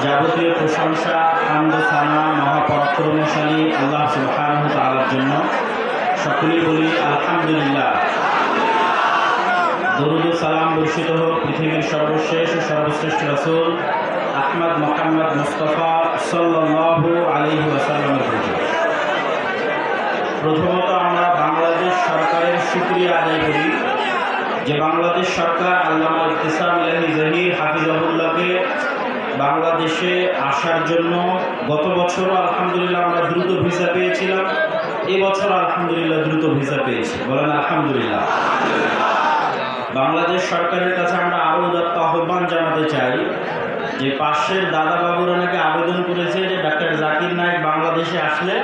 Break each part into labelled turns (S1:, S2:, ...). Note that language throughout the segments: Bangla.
S1: যাবতীয় প্রশংসা হামদ সানা মহাপরাক্রমশালী আল্লাহ সুবহানাহু ওয়া তাআলার জন্য। সকলেই বলি আলহামদুলিল্লাহ। দরুদ ও সালাম বর্ষিত হোক পৃথিবীর সর্বশেষ ও সর্বশ্রেষ্ঠ রাসূল আহমদ মুহাম্মদ মুস্তাফা সাল্লাল্লাহু আলাইহি ওয়াসাল্লামের প্রতি। প্রথমত আমরা বাংলাদেশ সরকারের শুকরিয়া আদায় করি যে বাংলাদেশ সরকার আল্লামা ইবতিসাম ইলাহি জহির হাফিজাহুল্লাহকে বাংলাদেশে আসার জন্য গত বছরও আলহামদুলিল্লাহ আমরা দ্রুত ভিসা পেয়েছিলাম, এবছর আলহামদুলিল্লাহ দ্রুত ভিসা পেয়েছি। বলেন আলহামদুলিল্লাহ। বাংলাদেশ সরকারের কাছে আমরা আরও উদাত্ত আহ্বান জানাতে চাই যে পাশের দাদা বাবুরা নাকি আবেদন করেছে যে ডাক্তার জাকির নায়েক বাংলাদেশে আসলে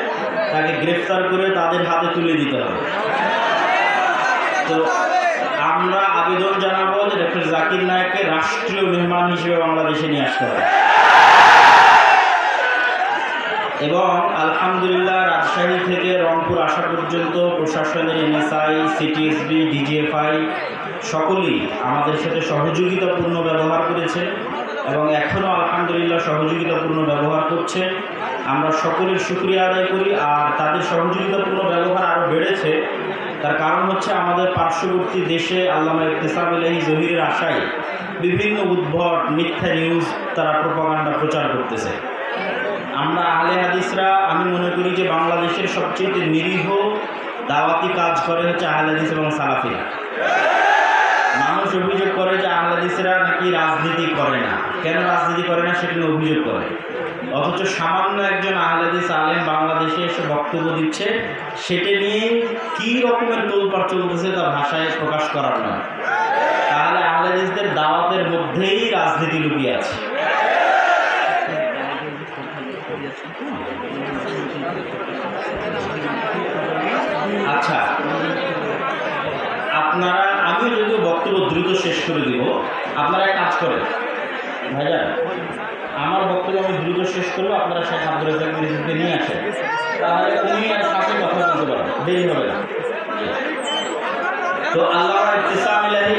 S1: তাকে গ্রেফতার করে তাদের হাতে তুলে দিতে হবে। তো আমরা আবেদন জানাবো যে ডক্টর জাকির নায়েককে রাষ্ট্রীয় মেহমান হিসেবে বাংলাদেশে নিয়ে আসতে হবে। এবং আলহামদুলিল্লাহ রাজশাহী থেকে রংপুর আসা পর্যন্ত প্রশাসনের এনএসআই, সিটিএসবি, ডিজিএফআই সকলেই আমাদের সাথে সহযোগিতাপূর্ণ ব্যবহার করেছে এবং এখনও আলহামদুলিল্লাহ সহযোগিতাপূর্ণ ব্যবহার করছে। আমরা সকলের শুকরিয়া আদায় করি। আর তাদের সহযোগিতাপূর্ণ ব্যবহার আরও বেড়েছে, তার কারণ হচ্ছে আমাদের পার্শ্ববর্তী দেশে আল্লামা ইবতিসাম ইলাহি জহিরের আশায় বিভিন্ন উদ্ভট মিথ্যা নিউজ তারা প্রোপাগান্ডা প্রচার করতেছে। আমরা আহলে হাদিসরা আমি মনে করি যে বাংলাদেশের সবচেয়ে নিরীহ দাওয়াতি কাজ করে হচ্ছে আহলে হাদিস এবং সালাফিরা। মানুষ অভিযোগ করে যে আহলে হাদিসরা নাকি রাজনীতি করে না। কেন রাজনীতি করে না সেটা নিয়ে অভিযোগ করে, অথচ সামান্য একজন আহলে হাদিস আলেম বাংলাদেশে এসে বক্তব্য দিচ্ছে, সেটা নিয়ে কী রকমের তোলপাড় চলতেছে তা ভাষায় প্রকাশ করার নয়। তাহলে আহলে হাদিসদের দাওয়াতের মধ্যেই রাজনীতি লুকিয়ে আছে। আচ্ছা, আপনারা আমিও যদিও বক্তব্য দ্রুত শেষ করে দিব, আপনারা এক কাজ করেন ভাইজান, আমার বক্তব্য আমি দ্রুত শেষ করবো, আপনারা শেখ আব্দুর রাজ্জাক মির্জাকে নিয়ে আসেন, তাহলে উনি আর সাথে কথা বলতে পারেন, দেরি হবে না। তো আল্লামা ইবতিসাম ইলাহি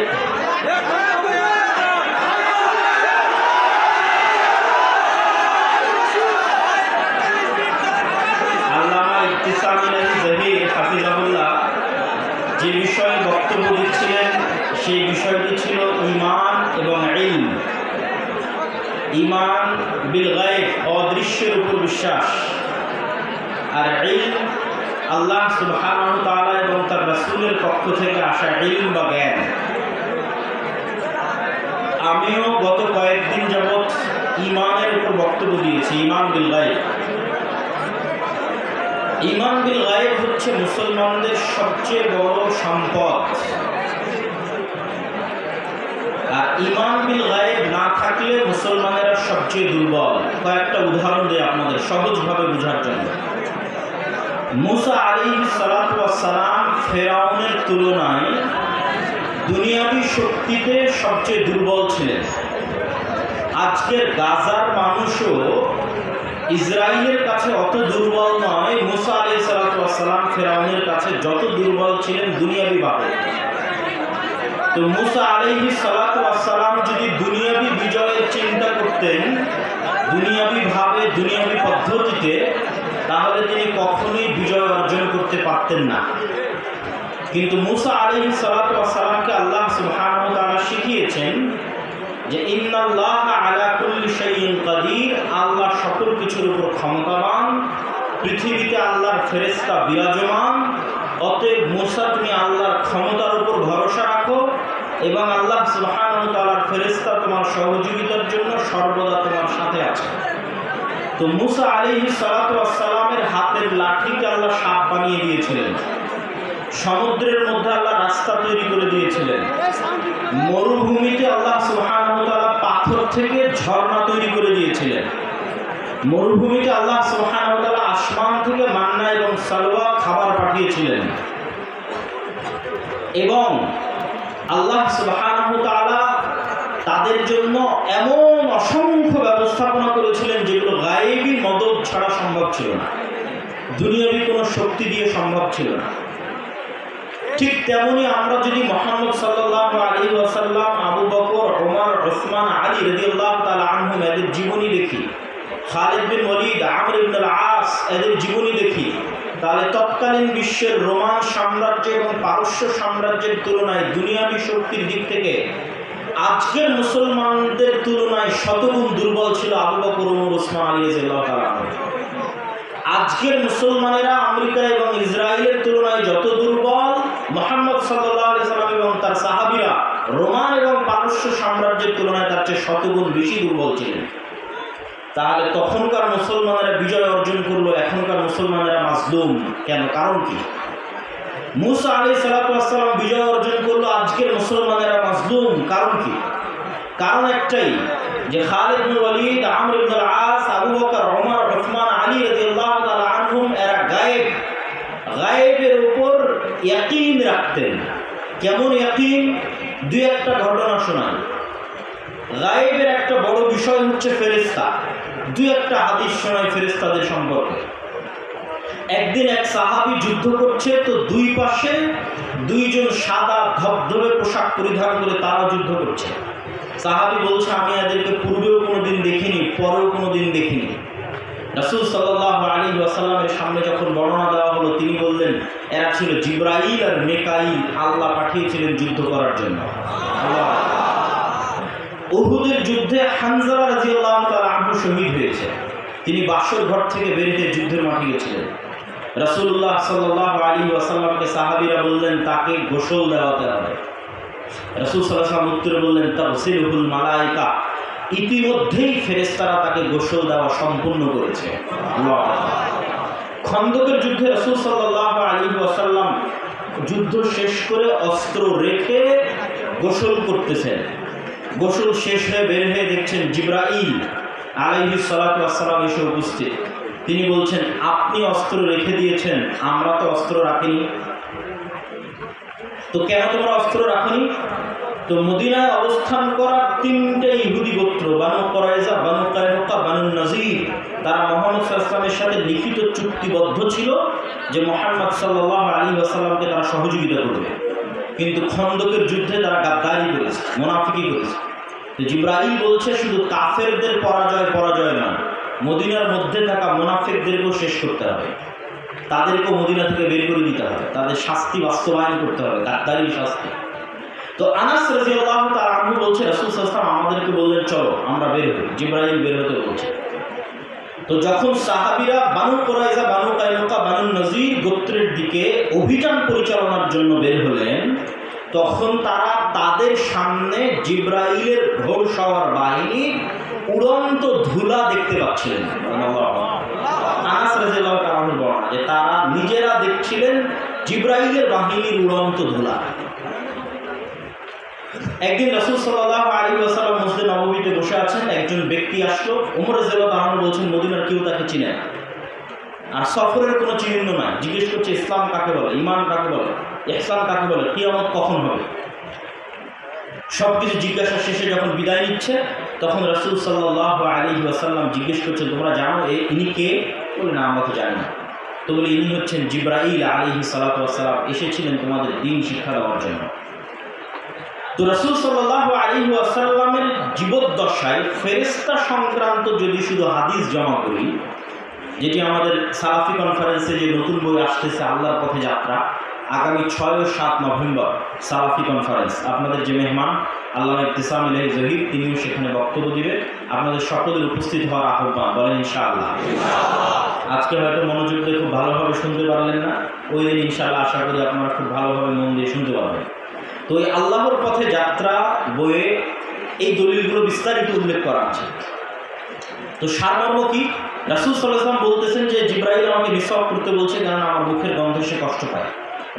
S1: জহির হাফিজাহুল্লাহ যে বিষয়ে বক্তব্য দিচ্ছিলেন সেই বিষয়টি ছিল ঈমান এবং ইলম। ঈমান বিল গায়ব, অদৃশ্যের উপর বিশ্বাস, আর ইলম আল্লাহ সুবহানাহু ওয়া তাআলা এবং তার রাসূলের পক্ষ থেকে আসা ইলম বা জ্ঞান। আমিও গত কয়েকদিন যাবৎ ঈমানের উপর বক্তব্য দিয়েছি। ঈমান বিল গায়ব, ঈমান বিল গায়ব হচ্ছে মুসলমানদের সবচেয়ে বড় সম্পদ। আর ঈমান বিল গায়ব না থাকলে মুসলমানেরা সবচেয়ে দুর্বল। কয়েকটা উদাহরণ দেই আপনাদের সহজভাবে বোঝার জন্য। মুসা আলাইহিস সালাতু ওয়াস সালাম ফেরাউনের তুলনায় দুনিয়াবী শক্তিতে সবচেয়ে দুর্বল ছিলেন। আজকের গাজার মানুষও ইসরায়েলের কাছে অত দুর্বল নয়। মুসা আলাইহিস সালাতু ওয়াস সালাম ফেরাউনের কাছে যত দুর্বল ছিলেন দুনিয়াবী ভাবে। তো মুসা আলাইহিস সালাতু ওয়াস সালাম যদি দুনিয়াবী বিজয়ের চিন্তা করতেন দুনিয়াবী ভাবে, দুনিয়াবী পদ্ধতিতে, তাহলে তিনি কখনোই বিজয় অর্জন করতে পারতেন না। কিন্তু মুসা আলাইহিস সালাতু ওয়াস সালামকে আল্লাহ সুবহানাহু ওয়া তাআলা শিখিয়েছেন যে ইন্নাল্লাহা আলা কুল্লি শাইইন কাদির, আল্লাহ সকল কিছুর উপর ক্ষমতাবান, পৃথিবীতে আল্লাহর ফেরেশতা বিরাজমান। অতএব মুসা তুমি আল্লাহর ক্ষমতার উপর ভরসা রাখো এবং আল্লাহ সুবহানাহু ওয়া তাআলার ফেরেশতা তোমার সহযোগিতার জন্য সর্বদা তোমার সাথে আছে। তো মুসা আলাইহিস সালাতু ওয়াস সালামের হাতের লাঠিকে আল্লাহ সাপ বানিয়ে দিয়েছিলেন, সমুদ্রের মধ্যে আল্লাহ রাস্তা তৈরি করে দিয়েছিলেন, মরুভূমিতে আল্লাহ সুবহানাহু ওয়া তাআলা পাথর থেকে ঝর্ণা তৈরি করে দিয়েছিলেন, মরুভূমিতে আল্লাহ সুবহানাহু ওয়া তাআলা আসমান থেকে মান্না এবং সালওয়া খাবার পাঠিয়েছিলেন। এবং আল্লাহ সুবহানাহু ওয়া তাআলা তাদের জন্য এমন অসংখ্য ব্যবস্থাপনা করেছিলেন যেগুলো গায়েবী মদদ ছাড়া সম্ভব ছিল না, দুনিয়াবী কোনো শক্তি দিয়ে সম্ভব ছিল না। ঠিক তেমনি আমরা যদি মুহাম্মদ সাল্লাল্লাহু আলাইহি ওয়াসাল্লাম, আবু বকর, ওমর, ওসমান, আলী রাদিয়াল্লাহু তাআলা আনহুম এদের জীবনী দেখি, খালিদ বিন ওয়ালিদ, আমর ইবনে আল-আস, এদের জীবনী দেখি, তাহলে তৎকালীন বিশ্বের রোমান সাম্রাজ্য এবং পারস্য সাম্রাজ্যের তুলনায় দুনিয়াবী শক্তির দিক থেকে আজকের মুসলমানদের তুলনায় শতগুণ দুর্বল ছিল আবু বকর, ওমর, ওসমান, আলী রাদিয়াল্লাহু তাআলা আনহু। আজকের মুসলমানেরা আমেরিকা এবং ইসরায়েলের তুলনায় যত দুর্বল, মুহাম্মদ সাল্লাল্লাহু আলাইহি সাল্লাম এবং তার সাহাবীরা রোমান এবং পারস্য সাম্রাজ্যের তুলনায় তার চেয়ে শতগুণ বেশি দুর্বল ছিলেন। তাহলে তখনকার মুসলমানেরা বিজয় অর্জন করলো, এখনকার মুসলমানেরা মাজলুম কেন? কারণ কি? মুসা আলাইহিস সালাতু ওয়াস সালাম বিজয় অর্জন করলো, আজকের মুসলমানেরা মাজলুম কারণ কি? কারণ একটাই, যে খালিদ বিন ওয়ালিদ, আমর ইবনে আল-আস, আবু বকর, ওমর, ওসমান, আলী রাদিয়াল্লাহু তাআলা আনহুম এরা গায়েবের উপর ইয়াকিন রাখতেন। কেমন ইয়াকিন? দুই একটা ঘটনা শোনায়। গায়েবের একটা বড় বিষয় হচ্ছে ফেরেশতা। দুই একটা হাদিস শোনায় ফেরেশতাদের সম্পর্কে। একদিন এক সাহাবী যুদ্ধ করছে, তো দুই পাশে দুইজন সাদা ধবধবে পোশাক পরিধান করে তারা যুদ্ধ করছে। সাহাবী বলছে, আমি এদেরকে পূর্বেও কোনোদিন দেখিনি, পরেও কোনোদিন দেখিনি। রাসূল সাল্লাল্লাহু আলাইহি ওয়াসাল্লামের সামনে যখন বর্ণনা দেওয়া হলো, তিনি বললেন, এরা ছিল জিবরাইল আর মিকাইল, আল্লাহ পাঠিয়েছিলেন যুদ্ধ করার জন্য। উহুদের যুদ্ধে হানজালা রাদিয়াল্লাহু তাআলা আনহু শহীদ হয়েছে। তিনি বাসর ঘর থেকে বের হয়ে যুদ্ধের মাঠে গিয়েছিলেন। রাসূলুল্লাহ সাল্লাল্লাহু আলাইহি ওয়াসাল্লামকে সাহাবীরা বললেন, তাকে গোসল দেওয়াতে হবে। রাসূল সাল্লাল্লাহু আলাইহি ওয়াসাল্লাম উত্তরে বললেন, তাগসিলুহুল মালায়েকা, ইতিমধ্যেই ফেরেশতারা তাকে গোসল দেওয়া সম্পূর্ণ করেছে। খন্দকের যুদ্ধে রাসূল সাল্লাল্লাহু আলাইহি ওয়াসাল্লাম যুদ্ধ শেষ করে অস্ত্র রেখে গোসল করতেছেন। গোসল শেষ হয়ে বের হয়ে দেখছেন জিবরাইল আলাইহিস সালাতু ওয়াস সালাম এসে উপস্থিত। তিনি বলছেন, আপনি অস্ত্র রেখে দিয়েছেন, আমরা তো অস্ত্র রাখিনি। তো কেন তোমরা অস্ত্র রাখনি? তো মদিনায় অবস্থান করা তিনটে ইহুদি গোত্র, বানু কুরাইজা, বানু কায়নুকা, বানু নাজির, তারা মুহাম্মদ সাল্লাল্লাহু আলাইহি ওয়াসাল্লামের সাথে লিখিত চুক্তিবদ্ধ ছিল যে মুহাম্মদ সাল্লাল্লাহু আলাইহি ওয়াসাল্লামকে তারা সহযোগিতা করবে। কিন্তু খন্দকের যুদ্ধে তারা গাদ্দারি করেছে, মুনাফিকি করেছে। তো জিবরাইল বলছে, শুধু কাফেরদের পরাজয় নয়, মদিনার মধ্যে থাকা মুনাফিকদেরকেও শেষ করতে হবে, তাদেরকেও মদিনা থেকে বের করে দিতে হবে, তাদের শাস্তি বাস্তবায়ন করতে হবে, গাদ্দারির শাস্তি। তো আনাস রাদিয়াল্লাহু তাআলা আনহু বলছে, রাসূল সাল্লাল্লাহু আলাইহি ওয়াসাল্লাম আমাদেরকে বললেন, চলো আমরা বের হই। জিবরাইল বের হতে বলছে। তো যখন সাহাবীরা বানু কুরাইজা, বানু কায়নুকা, বানু নাজির গোত্রের দিকে অভিযান পরিচালনার জন্য বের হলেন, তখন তারা তাদের সামনে জিবরাইলের ঘোড়সওয়ার বাহিনীর উড়ন্ত ধুলা দেখতে পাচ্ছিলেন। আনাস রাদিয়াল্লাহু তাআলা আনহু বলেন যে তারা নিজেরা দেখছিলেন জিবরাইলের বাহিনীর উড়ন্ত ধুলা। একদিন রাসূল সাল্লাল্লাহু আলাইহি ওয়াসাল্লাম মসজিদে নববীতে বসে আছেন, একজন ব্যক্তি আসলো। ওমর রাদিয়াল্লাহু আনহু বলছেন, মদিনার কেউ তাকে চিনে না, আর সফরের কোনো চিহ্ন নাই। জিজ্ঞেস করছে, ইসলাম কাকে বলে, ঈমান কাকে বলে, ইহসান কাকে বলে, কিয়ামত কখন হবে? সবকিছু জিজ্ঞাসা শেষে যখন বিদায় নিচ্ছে, তখন রাসূল সাল্লাল্লাহু আলাইহি ওয়াসাল্লাম জিজ্ঞেস করছেন, তোমরা জানো ইনি কে? বলে, না, আমরা তো জানি না। তো বলে, ইনি হচ্ছেন জিবরাইল আলাইহিস সালাতু ওয়াস সালাম, এসেছিলেন তোমাদের দ্বীন শিক্ষা দেওয়ার জন্য। তো রাসূল সাল্লাল্লাহু আলাইহি ওয়াসাল্লামের জীবদ্দশায় ফেরেশতা সংক্রান্ত যদি শুধু হাদিস জমা করি, যেটি আমাদের সালাফি কনফারেন্সে যে নতুন বই আসতেছে, আল্লাহর পথে যাত্রা, আগামী 6 ও 7 নভেম্বর সালাফি কনফারেন্স, আপনাদের যে মেহমান আল্লামা ইবতিসাম ইলাহি জহির, তিনিও সেখানে বক্তব্য দিবেন। আপনাদের সকলের উপস্থিত হওয়ার আহ্বান, বলেন ইনশাআল্লাহ। আজকে হয়তো মনোযোগ দিয়ে খুব ভালোভাবে শুনতে পারলেন না, ওই দিন ইনশাআল্লাহ আশা করি আপনারা খুব ভালোভাবে মন দিয়ে শুনতে পারবেন। তো এই আল্লাহর পথে যাত্রা বইয়ে এই দলিলগুলো বিস্তারিত উল্লেখ করা আছে। তো সারমর্ম কি? রাসূল সাল্লাল্লাহু আলাইহি ওয়াসাল্লাম বলতেছেন যে জিবরাইল আমাকে মিসওয়াক করতে বলছে, কারণ আমার মুখের গন্ধে সে কষ্ট পায়।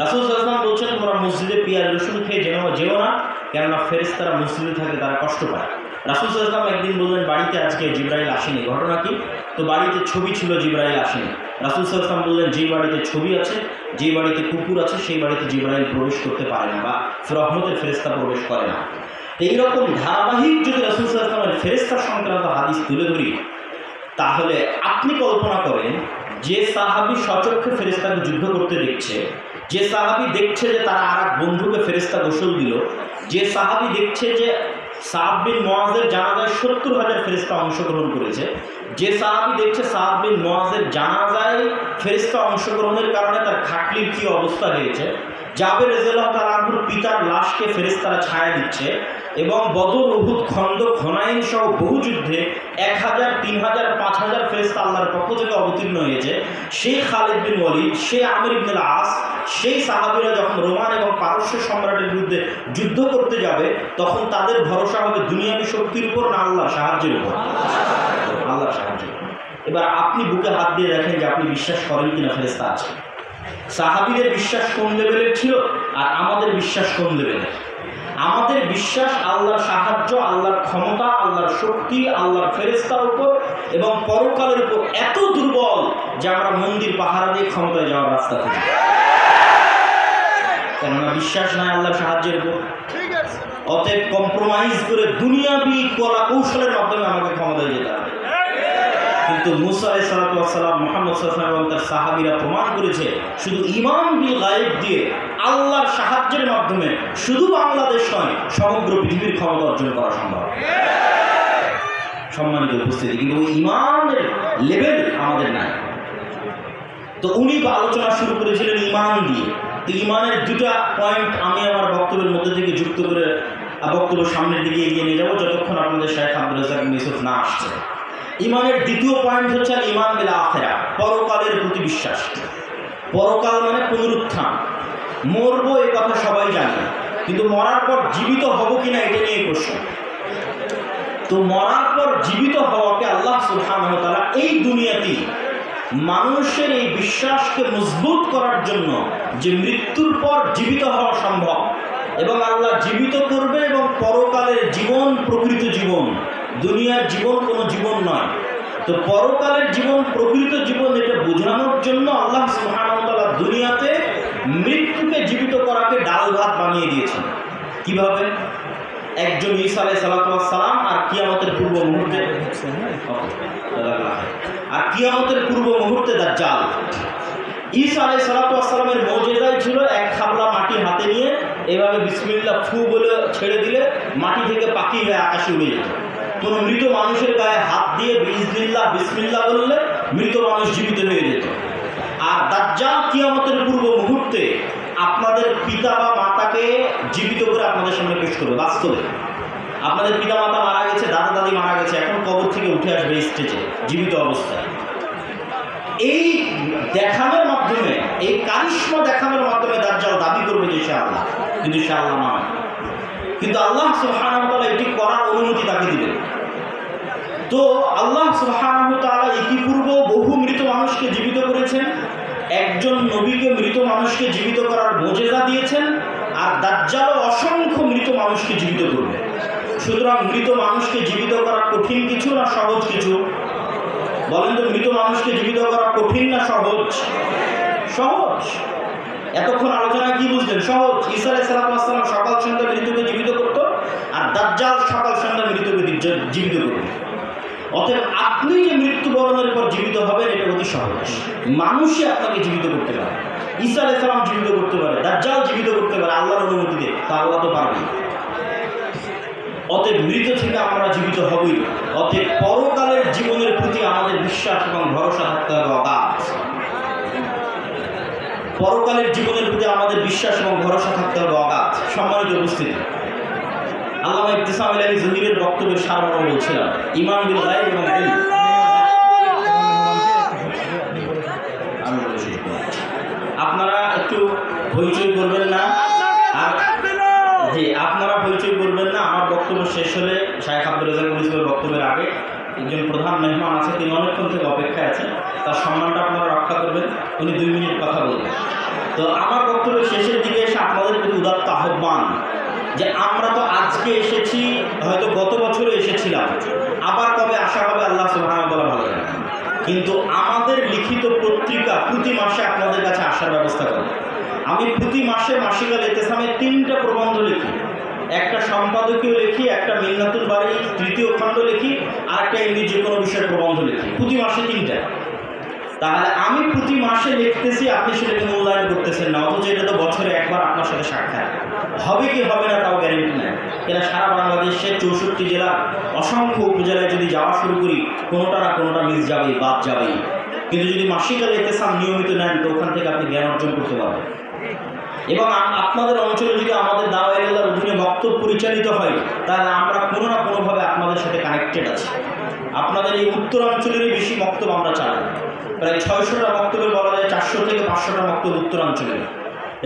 S1: রাসূল সাল্লাল্লাহু আলাইহি ওয়াসাল্লাম বলছেন, তোমরা মসজিদে পেঁয়াজ রসুন খেয়ে যেও না, কেননা ফেরেশতারা মসজিদে থাকে, তারা কষ্ট পায়। রাসূল সাল্লাল্লাহু আলাইহি ওয়াসাল্লাম একদিন বললেন, বাড়িতে আজকে জিবরাইল আসেনি। ঘটনা কি? তো বাড়িতে ছবি ছিল, জিবরাইল আসেনি। রাসূল সাল্লাল্লাহু আলাইহি ওয়াসাল্লাম বললেন, যেই বাড়িতে ছবি আছে, যেই বাড়িতে কুকুর আছে, সেই বাড়িতে জিবরাইল প্রবেশ করতে পারে না, বা রহমতের ফেরেশতা প্রবেশ করে না। এইরকম ধারাবাহিক যদি রাসূল সাল্লাল্লাহু আলাইহি ওয়াসাল্লামের ফেরেশতা সংক্রান্ত হাদিস তুলে ধরি, তাহলে আপনি কল্পনা করেন, যে সাহাবী সচক্ষে ফেরেশতাকে যুদ্ধ করতে দেখছে, যে সাহাবী দেখছে যে তারা আর এক বন্ধুকে ফেরেশতা গোসল দিল, যে সাহাবী দেখছে যে সাদ বিন মুআযের জানাজায় ৭০,০০০ ফেরেশতা অংশগ্রহণ করেছে, যে সাহাবী দেখছে সাদ বিন মুআযের জানাজায় ফেরেশতা অংশগ্রহণের কারণে তার খাটলির কি অবস্থা হয়েছে, জাবের রাদিয়াল্লাহু তাআলা আনহুর পিতার লাশকে ফেরেশতারা ছায়া দিচ্ছে, এবং বদর, উহুদ, খন্দক, হুনাইন সহ বহু যুদ্ধে 1000, 3000, 5000 ফেরেশতা আল্লাহর পক্ষ থেকে অবতীর্ণ হয়েছে, সেই খালিদ বিন ওয়ালিদ, সেই আমির ইবনে আস, সেই সাহাবীরা যখন রোমান এবং পারস্য সম্রাটের বিরুদ্ধে যুদ্ধ করতে যাবে, তখন তাদের ভরসা হবে দুনিয়াবী শক্তির উপর না আল্লাহর সাহায্যের উপর? আল্লাহর সাহায্য। এবার আপনি বুকে হাত দিয়ে দেখেন যে আপনি বিশ্বাস করেন কিনা ফেরেশতা আছে। সাহাবীদের বিশ্বাস কোন লেভেলের ছিল আর আমাদের বিশ্বাস কোন লেভেলের? আমাদের বিশ্বাস আল্লাহর সাহায্য, আল্লাহর ক্ষমতা, আল্লাহর শক্তি, আল্লাহর ফেরেশতার উপর এবং পরকালের উপর এত দুর্বল যে আমরা মন্দির পাহারা দিয়ে ক্ষমতায় যাওয়ার রাস্তা খুঁজি। কেননা বিশ্বাস নাই আল্লাহর সাহায্যের উপর। অতএব কম্প্রোমাইজ করে দুনিয়াবি কলা কৌশলের মাধ্যমে আমাকে ক্ষমতায় যেতে হবে। কিন্তু মুসা আলাইহিস সালাতু ওয়াস সালাম, মুহাম্মদ সাল্লাল্লাহু আলাইহি ওয়া সাল্লাম এবং তার সাহাবীরা প্রমাণ করেছে শুধু ঈমান বিল গায়ব দিয়ে আল্লাহর সাহায্যের মাধ্যমে শুধু বাংলাদেশ নয় সমগ্র পৃথিবীর ক্ষমতা অর্জন করা সম্ভব। সম্মানিত উপস্থিতি, কিন্তু ওই ঈমানের লেভেল আমাদের নাই। তো উনি আলোচনা শুরু করেছিলেন ঈমান দিয়ে। তো ঈমানের দুটা পয়েন্ট আমি আমার বক্তব্যের মধ্যে থেকে যুক্ত করে বক্তব্য সামনের দিকে এগিয়ে নিয়ে যাবো যতক্ষণ আপনাদের শেখ আব্দুর রাজ্জাক ইউসুফ না আসছে। ঈমানের দ্বিতীয় পয়েন্ট হচ্ছে ঈমান বিল আখিরা, পরকালের প্রতি বিশ্বাস। পরকাল মানে পুনরুত্থান। মরবো এই কথা সবাই জানে, কিন্তু মরার পর জীবিত হব কিনা এটা নিয়ে প্রশ্ন। তো মরার পর জীবিত হওয়াকে আল্লাহ সুবহানাহু ওয়া তাআলা এই দুনিয়াতেই মানুষের এই বিশ্বাসকে মজবুত করার জন্য যে মৃত্যুর পর জীবিত হওয়া সম্ভব এবং আল্লাহ জীবিত করবে এবং পরকালের জীবন প্রকৃত জীবন, দুনিয়ার জীবন কোনো জীবন নয়। তো পরকালের জীবন প্রকৃত জীবন এটা বোঝানোর জন্য আল্লাহ সুবহানাহু ওয়া তাআলা দুনিয়াতে মৃত্যুকে জীবিত করাকে ডাল ভাত বানিয়ে দিয়েছেন। কিভাবে? একজন ঈসা আলাইহিস সালাতু ওয়াস সালাম আর কিয়ামতের পূর্ব মুহূর্তে দাজ্জাল। ঈসা আলাইহিস সালাতু ওয়াস সালামের মুজিজাই ছিল এক খাবলা মাটি হাতে নিয়ে এভাবে বিসমিল্লাহ ফু বলে ছেড়ে দিলে মাটি থেকে পাখি হয়ে আকাশে উড়ে যেত। কোনো মৃত মানুষের গায়ে হাত দিয়ে বিসমিল্লাহ বিসমিল্লাহ বললে মৃত মানুষ জীবিত হয়ে যেত। আর দাজ্জাল কিয়ামতের পূর্ব মুহূর্তে আপনাদের পিতা বা মাতাকে জীবিত করে আপনাদের সামনে পেশ করবে। বাস্তবে আপনাদের পিতা মাতা মারা গেছে, দাদা দাদি মারা গেছে, এখন কবর থেকে উঠে আসবে স্টেজে জীবিত অবস্থায়। এই দেখানোর মাধ্যমে, এই কারিশমা দেখানোর মাধ্যমে দাজ্জাল দাবি করবে যে সে আল্লাহ, কিন্তু সে আল্লাহ নয়। কিন্তু আল্লাহ সুবহানাহু ওয়া তাআলা এটি করার অনুমতি তাকে দিবেন। তো আল্লাহ সুবহানাহু ওয়া তাআলা ইতিপূর্ব বহু মৃত মানুষকে জীবিত করেছেন, একজন নবীকে মৃত মানুষকে জীবিত করার মুজিজা দিয়েছেন, আর দাজ্জাল অসংখ্য মৃত মানুষকে জীবিত করবে। সুতরাং মৃত মানুষকে জীবিত করা কঠিন কিছু না সহজ কিছু? বলেন তো, মৃত মানুষকে জীবিত করা কঠিন না সহজ? সহজ। এতক্ষণ আলোচনায় কি বুঝলেন? সহজ। ঈসা আলাইহিস সালাম সকাল সন্ধ্যা মৃতকে জীবিত করত, আর দাজ্জাল সকাল সন্ধ্যা মৃতকে জীবিত করবে। অতএব আপনি যে মৃত্যুবরণের পর জীবিত হবেন এটা অতি সহজ। মানুষই আপনাকে জীবিত করতে পারে, ঈসা আলাইহিস সালাম জীবিত করতে পারে, দাজ্জাল জীবিত করতে পারে আল্লাহর অনুমতিতে, তা আল্লাহ তো পারবে। অতএব মৃত থেকে আমরা জীবিত হবই। অতএব পরকালের জীবনের প্রতি আমাদের বিশ্বাস এবং ভরসা থাকতে হবে অগাধ। পরকালের জীবনের প্রতি আমাদের বিশ্বাস এবং ভরসা থাকতে হবে অগাধ। সম্মানিত উপস্থিতি, আল্লামা ইবতিসাম আলী জহিরের বক্তব্যের সারমর্ম বলছিলাম ঈমান বিল গায়ব এবং ইলম। আপনারা একটু হইচই করবেন না, আর জি আপনারা হইচই করবেন না। আমার বক্তব্য শেষ হলে শাইখ আব্দুর রাজ্জাক ইউসুফের বক্তব্যের আগে একজন প্রধান মেহমান আছে, তিনি অনেকক্ষণ থেকে অপেক্ষায় আছেন, তার সম্মানটা আপনারা রক্ষা করবেন। উনি 2 মিনিট কথা বলবেন। তো আমার বক্তব্যের শেষের দিকে এসে আপনাদের প্রতি উদাত্ত আহ্বান যে আমরা তো আজকে এসেছি, হয়তো গত বছরও এসেছিলাম, আবার কবে আসা হবে আল্লাহ সুবহানাহু ওয়া তাআলা ভালো জানেন। কিন্তু আমাদের লিখিত পত্রিকা প্রতি মাসে আপনাদের কাছে আসার ব্যবস্থা করে। আমি প্রতি মাসে মাসিকাল ইতিসামে 3টা প্রবন্ধ লিখি, একটা সম্পাদকীয় লিখি, একটা মিন্নাতুল বাড়ি 3য় খণ্ড লিখি, আর একটা এমনি যে কোনো বিষয়ের প্রবন্ধ লিখি। প্রতি মাসে 3টা। তাহলে আমি প্রতি মাসে লিখতেছি, আপনি সেটাকে মূল্যায়ন করতেছেন না, অথচ এটা তো বছরে একবার আপনার সাথে সাক্ষাৎ হবে কি হবে না তাও গ্যারেন্টি নেই। এরা সারা বাংলাদেশে 64 জেলা অসংখ্য উপজেলায় যদি যাওয়া শুরু করি, কোনোটা না কোনোটা মিস যাবেই, বাদ যাবেই। কিন্তু যদি মাসিক ইহতেসাম নিয়মিত নেন তো ওখান থেকে আপনি জ্ঞান অর্জন করতে পারবেন। এবং আপনাদের অঞ্চলে যদি আমাদের দাওয়ায়ে ইলাল্লাহর অধীনে বক্তব্য পরিচালিত হয়, তাহলে আমরা কোনো না কোনোভাবে আপনাদের সাথে কানেক্টেড আছি। আপনাদের এই উত্তরাঞ্চলেরই বেশি বক্তব্য আমরা চালাই, প্রায় 600টা বক্তব্যে বলা যায় 400 থেকে 500টা বক্তব্য উত্তরাঞ্চলের।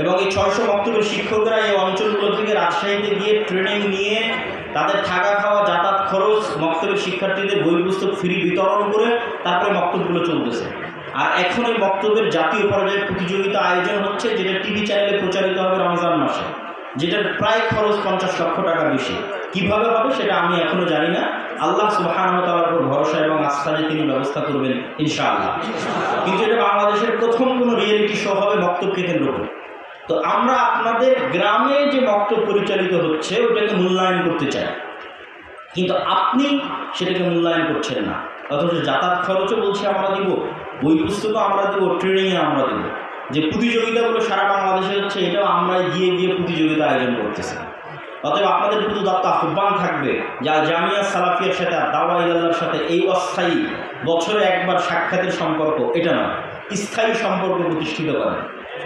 S1: এবং এই 600 বক্তব্যের শিক্ষকরা এই অঞ্চলগুলো থেকে রাজশাহীতে গিয়ে ট্রেনিং নিয়ে তাদের থাকা খাওয়া যাতায়াত খরচ, বক্তব্যের শিক্ষার্থীদের বই পুস্তক ফ্রি বিতরণ করে তারপরে বক্তব্যগুলো চলতেছে। আর এখন এই বক্তব্যের জাতীয় পর্যায়ে প্রতিযোগিতা আয়োজন হচ্ছে, যেটা টিভি চ্যানেলে প্রচারিত হবে রমজান মাসে, যেটার প্রায় খরচ 50 লক্ষ টাকার বেশি। কিভাবে হবে সেটা আমি এখনো জানি না। আল্লাহ সুবহানাহু ওয়া তাআলার উপর ভরসা এবং আস্থা যে তিনি ব্যবস্থা করবেন ইনশাআল্লাহ। কিন্তু এটা বাংলাদেশের প্রথম কোনো রিয়েলিটি শো হবে বক্তব্যকে কেন্দ্র করে। তো আমরা আপনাদের গ্রামে যে বক্তব্য পরিচালিত হচ্ছে ওটাকে মূল্যায়ন করতে চাই, কিন্তু আপনি সেটাকে মূল্যায়ন করছেন না। অথচ যাতায়াত খরচও বলছি আমরা দিব, বই পুস্তকও আমরা দেবো, ট্রেনিংয়ে আমরা দেবো। যে প্রতিযোগিতাগুলো সারা বাংলাদেশে হচ্ছে, এটাও আমরা গিয়ে গিয়ে প্রতিযোগিতা আয়োজন করতেছি। অতএব আপনাদের প্রতি দত্ত আহ্বান থাকবে যা জামিয়া সালাফিয়ার সাথে দাওয়ায়ে ইলাল্লাহর সাথে এই অস্থায়ী বছরে একবার সাক্ষাতের সম্পর্ক এটা নয়, স্থায়ী সম্পর্ক প্রতিষ্ঠিত করেন।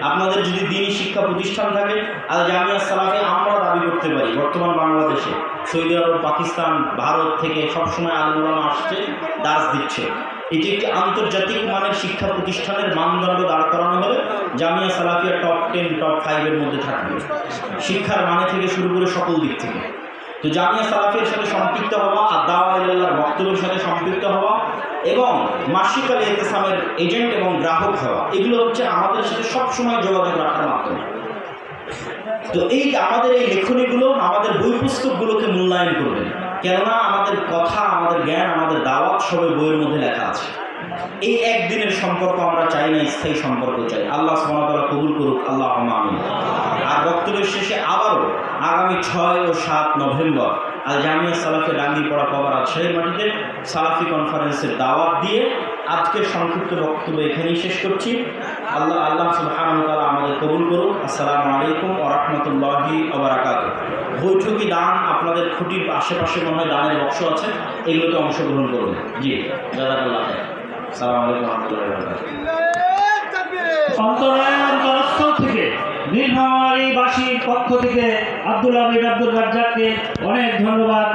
S1: আপনাদের যদি দিনই শিক্ষা প্রতিষ্ঠান থাকে, আল জামিয়া সালাফিয়া আমরা দাবি করতে পারি বর্তমান বাংলাদেশে সৌদি আরব, পাকিস্তান, ভারত থেকে সবসময় আলেম ওলামা আসছে, দাস দিচ্ছে। এটি একটি আন্তর্জাতিক মানের শিক্ষা প্রতিষ্ঠানের মানদণ্ড দাঁড় করানো হলে জামিয়া সালাফিয়া টপ 10 টপ 5 এর মধ্যে থাকবে, শিক্ষার মানে থেকে শুরু করে সকল দিক থেকে। তো জামিয়া সালাফিয়ার সাথে সম্পৃক্ত হওয়া আর দাওয়ায়ে ইলাল্লাহর বক্তব্যের সাথে সম্পৃক্ত হওয়া এবং মাসিক ইহতেসামের এজেন্ট এবং গ্রাহক হওয়া, এগুলো হচ্ছে আমাদের সাথে সবসময় যোগাযোগ রাখার মাধ্যম। তো এই আমাদের এই লেখনীগুলো, আমাদের বই পুস্তকগুলোকে মূল্যায়ন করবেন, কেননা আমাদের কথা, আমাদের জ্ঞান, আমাদের দাওয়াত সবই বইয়ের মধ্যে লেখা আছে। এই একদিনের সম্পর্ক আমরা চাই না, স্থায়ী সম্পর্ক চাই। আল্লাহ সুবহানাহু ওয়া তাআলা কবুল করুক, আল্লাহুম্মা আমিন। আর বক্তব্যের শেষে আবারও আগামী 6 ও 7 নভেম্বর আল জামিয়া সালাফিয়া ডাঙ্গিপাড়া কবা রাজশাহীর মাটিতে সালাফি কনফারেন্সের দাওয়াত দিয়ে আজকের সংক্ষিপ্ত বক্তব্য এখানেই শেষ করছি। আল্লাহ সুবহানাহু ওয়া তাআলা আমাদের কবুল করুক। আসসালামু আলাইকুম ওয়া রাহমাতুল্লাহি ওয়া বারাকাতুহু। বৈঠকি দান, আপনাদের খুঁটির আশেপাশে মনে হয় দানের বাক্স আছে, এগুলোতে অংশগ্রহণ করবেন। জি, জাযাকাল্লাহ খাইর। আসসালামু আলাইকুম ওয়া রাহমাতুল্লাহি ওয়া বারাকাতুহু।
S2: অন্তরস্থল থেকে নীলফামারীবাসীর পক্ষ থেকে আব্দুল হামিদ আব্দুল রাজ্জাককে অনেক ধন্যবাদ।